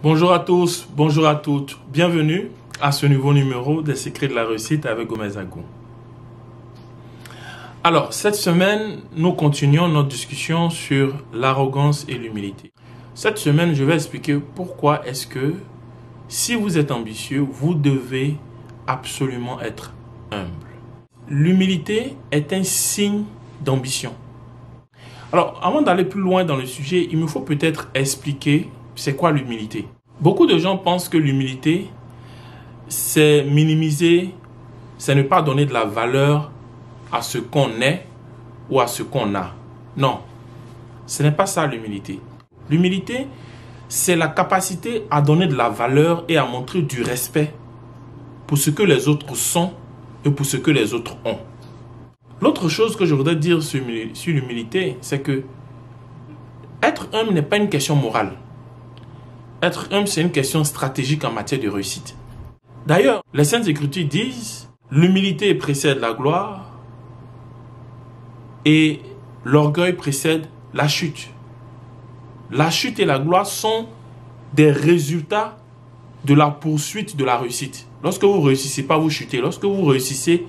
Bonjour à tous, bonjour à toutes. Bienvenue à ce nouveau numéro des Secrets de la réussite avec Gomez Agou. Alors, cette semaine, nous continuons notre discussion sur l'arrogance et l'humilité. Cette semaine, je vais expliquer pourquoi est-ce que si vous êtes ambitieux, vous devez absolument être humble. L'humilité est un signe d'ambition. Alors, avant d'aller plus loin dans le sujet, il me faut peut-être expliquer c'est quoi l'humilité. Beaucoup de gens pensent que l'humilité, c'est minimiser, c'est ne pas donner de la valeur à ce qu'on est ou à ce qu'on a. Non, ce n'est pas ça l'humilité. L'humilité, c'est la capacité à donner de la valeur et à montrer du respect pour ce que les autres sont et pour ce que les autres ont. L'autre chose que je voudrais dire sur l'humilité, c'est que être humble n'est pas une question morale. Être humble, c'est une question stratégique en matière de réussite. D'ailleurs, les Saintes Écritures disent l'humilité précède la gloire et l'orgueil précède la chute. La chute et la gloire sont des résultats de la poursuite de la réussite. Lorsque vous ne réussissez pas, vous chutez. Lorsque vous réussissez,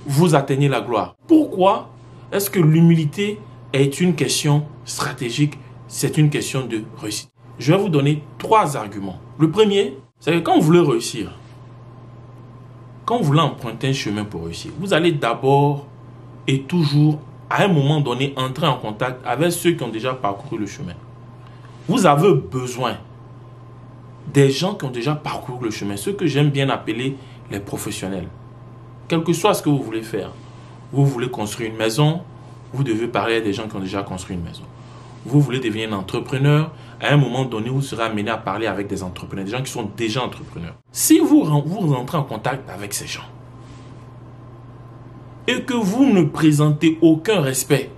vous atteignez la gloire. Pourquoi est-ce que l'humilité est une question stratégique? C'est une question de réussite. Je vais vous donner 3 arguments. Le premier, c'est que quand vous voulez réussir, quand vous voulez emprunter un chemin pour réussir, vous allez d'abord et toujours, à un moment donné, entrer en contact avec ceux qui ont déjà parcouru le chemin. Vous avez besoin des gens qui ont déjà parcouru le chemin, ceux que j'aime bien appeler les professionnels. Quel que soit ce que vous voulez faire, vous voulez construire une maison, vous devez parler à des gens qui ont déjà construit une maison. Vous voulez devenir un entrepreneur, à un moment donné, vous serez amené à parler avec des entrepreneurs, des gens qui sont déjà entrepreneurs. Si vous rentrez en contact avec ces gens et que vous ne présentez aucun respect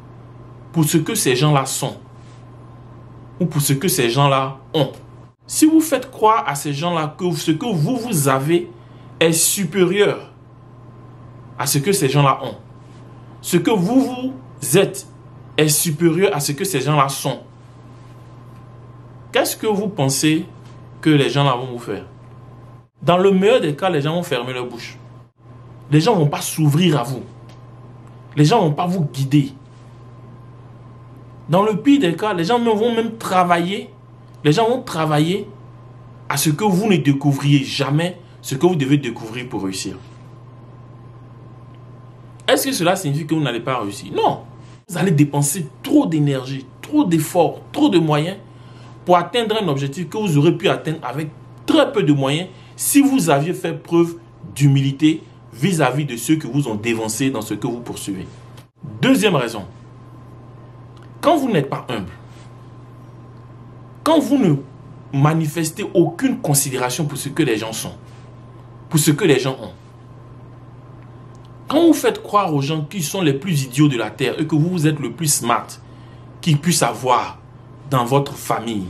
pour ce que ces gens-là sont ou pour ce que ces gens-là ont, si vous faites croire à ces gens-là que ce que vous avez est supérieur à ce que ces gens-là ont, ce que vous êtes est supérieur à ce que ces gens-là sont, qu'est-ce que vous pensez que les gens-là vont vous faire? Dans le meilleur des cas, les gens vont fermer leur bouche. Les gens ne vont pas s'ouvrir à vous. Les gens ne vont pas vous guider. Dans le pire des cas, les gens vont même travailler. Les gens vont travailler à ce que vous ne découvriez jamais, ce que vous devez découvrir pour réussir. Est-ce que cela signifie que vous n'allez pas réussir? Non. Vous allez dépenser trop d'énergie, trop d'efforts, trop de moyens pour atteindre un objectif que vous aurez pu atteindre avec très peu de moyens si vous aviez fait preuve d'humilité vis-à-vis de ceux que vous ont dévancé dans ce que vous poursuivez. Deuxième raison, quand vous n'êtes pas humble, quand vous ne manifestez aucune considération pour ce que les gens sont, pour ce que les gens ont, quand vous faites croire aux gens qui sont les plus idiots de la terre et que vous êtes le plus smart qu'ils puissent avoir dans votre famille,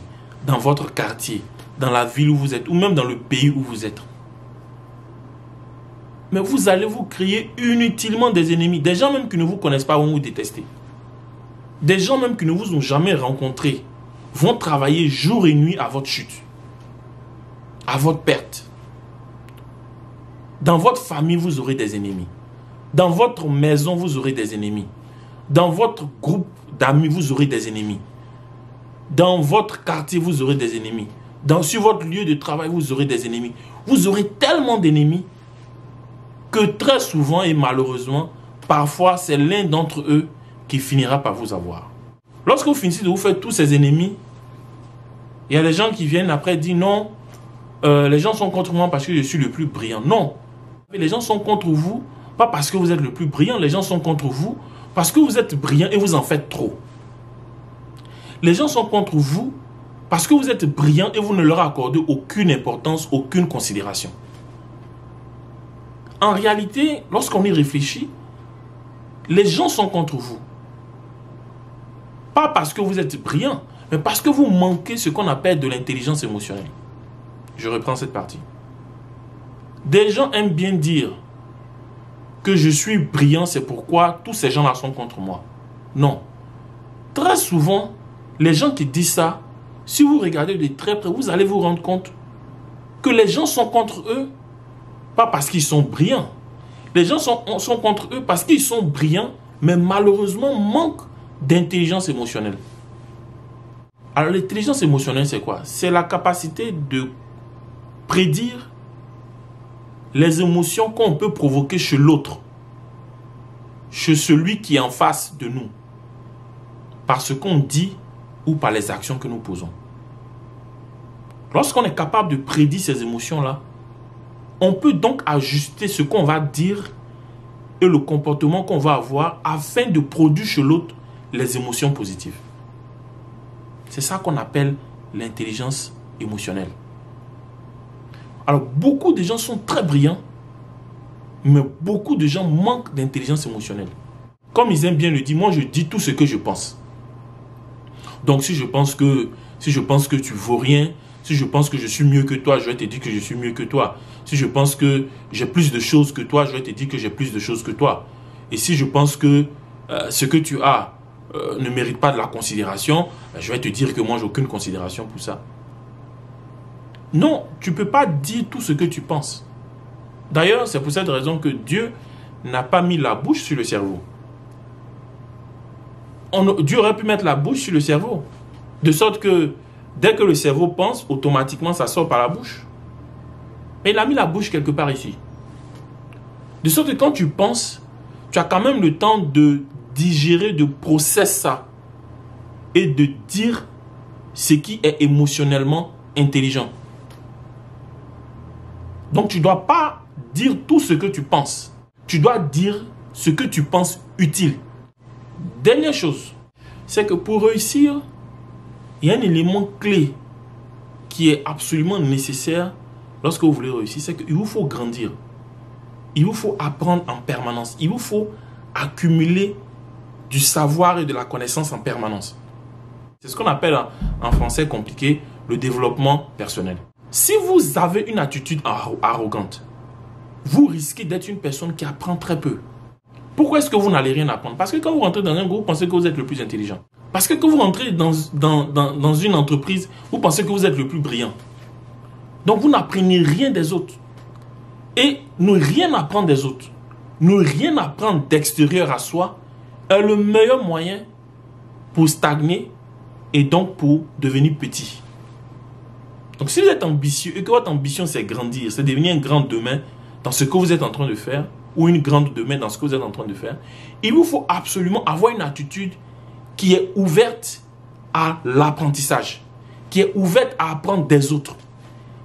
dans votre quartier, dans la ville où vous êtes ou même dans le pays où vous êtes, mais vous allez vous créer inutilement des ennemis. Des gens même qui ne vous connaissent pas vont vous détester. Des gens même qui ne vous ont jamais rencontré vont travailler jour et nuit à votre chute, à votre perte. Dans votre famille, vous aurez des ennemis. Dans votre maison, vous aurez des ennemis. Dans votre groupe d'amis, vous aurez des ennemis. Dans votre quartier, vous aurez des ennemis. Sur votre lieu de travail, vous aurez des ennemis. Vous aurez tellement d'ennemis que très souvent et malheureusement, parfois, c'est l'un d'entre eux qui finira par vous avoir. Lorsque vous finissez de vous faire tous ces ennemis, il y a des gens qui viennent après dire non, les gens sont contre moi parce que je suis le plus brillant. Non, les gens sont contre vous pas parce que vous êtes le plus brillant, les gens sont contre vous parce que vous êtes brillant et vous en faites trop. Les gens sont contre vous parce que vous êtes brillant et vous ne leur accordez aucune importance, aucune considération. En réalité, lorsqu'on y réfléchit, les gens sont contre vous. Pas parce que vous êtes brillant, mais parce que vous manquez ce qu'on appelle de l'intelligence émotionnelle. Je reprends cette partie. Des gens aiment bien dire que je suis brillant, c'est pourquoi tous ces gens-là sont contre moi. Non. Très souvent, les gens qui disent ça si vous regardez de très près, vous allez vous rendre compte que les gens sont contre eux, pas parce qu'ils sont brillants. Les gens sont contre eux parce qu'ils sont brillants, mais malheureusement manquent d'intelligence émotionnelle. Alors l'intelligence émotionnelle, c'est quoi? C'est la capacité de prédire les émotions qu'on peut provoquer chez l'autre, chez celui qui est en face de nous, par ce qu'on dit ou par les actions que nous posons. Lorsqu'on est capable de prédire ces émotions-là, on peut donc ajuster ce qu'on va dire et le comportement qu'on va avoir afin de produire chez l'autre les émotions positives. C'est ça qu'on appelle l'intelligence émotionnelle. Alors, beaucoup de gens sont très brillants, mais beaucoup de gens manquent d'intelligence émotionnelle. Comme ils aiment bien le dire, moi je dis tout ce que je pense. Donc si je pense que tu vaux rien, si je pense que je suis mieux que toi, je vais te dire que je suis mieux que toi. Si je pense que j'ai plus de choses que toi, je vais te dire que j'ai plus de choses que toi. Et si je pense que ce que tu as ne mérite pas de la considération, je vais te dire que moi, j'ai aucune considération pour ça. Non, tu ne peux pas dire tout ce que tu penses. D'ailleurs, c'est pour cette raison que Dieu n'a pas mis la bouche sur le cerveau. Dieu aurait pu mettre la bouche sur le cerveau. De sorte que dès que le cerveau pense, automatiquement, ça sort par la bouche. Mais il a mis la bouche quelque part ici. De sorte que quand tu penses, tu as quand même le temps de digérer, de processer ça. Et de dire ce qui est émotionnellement intelligent. Donc, tu ne dois pas dire tout ce que tu penses. Tu dois dire ce que tu penses utile. Dernière chose, c'est que pour réussir, il y a un élément clé qui est absolument nécessaire lorsque vous voulez réussir, c'est qu'il vous faut grandir. Il vous faut apprendre en permanence. Il vous faut accumuler du savoir et de la connaissance en permanence. C'est ce qu'on appelle en français compliqué le développement personnel. Si vous avez une attitude arrogante, vous risquez d'être une personne qui apprend très peu. Pourquoi est-ce que vous n'allez rien apprendre? Parce que quand vous rentrez dans un groupe, vous pensez que vous êtes le plus intelligent. Parce que quand vous rentrez dans une entreprise, vous pensez que vous êtes le plus brillant. Donc vous n'apprenez rien des autres. Et ne rien apprendre des autres, ne rien apprendre d'extérieur à soi, est le meilleur moyen pour stagner et donc pour devenir petit. Donc si vous êtes ambitieux et que votre ambition c'est grandir, c'est devenir un grand demain dans ce que vous êtes en train de faire, ou une grande demain dans ce que vous êtes en train de faire, il vous faut absolument avoir une attitude qui est ouverte à l'apprentissage, qui est ouverte à apprendre des autres.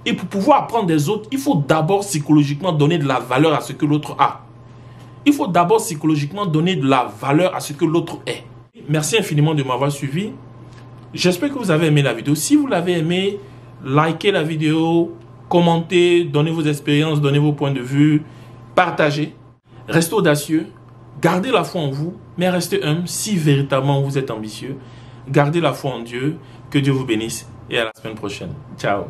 Et pour pouvoir apprendre des autres, il faut d'abord psychologiquement donner de la valeur à ce que l'autre a. Il faut d'abord psychologiquement donner de la valeur à ce que l'autre est. Merci infiniment de m'avoir suivi. J'espère que vous avez aimé la vidéo. Si vous l'avez aimé, likez la vidéo, commentez, donnez vos expériences, donnez vos points de vue, partagez. Restez audacieux, gardez la foi en vous, mais restez humble si véritablement vous êtes ambitieux. Gardez la foi en Dieu, que Dieu vous bénisse et à la semaine prochaine. Ciao.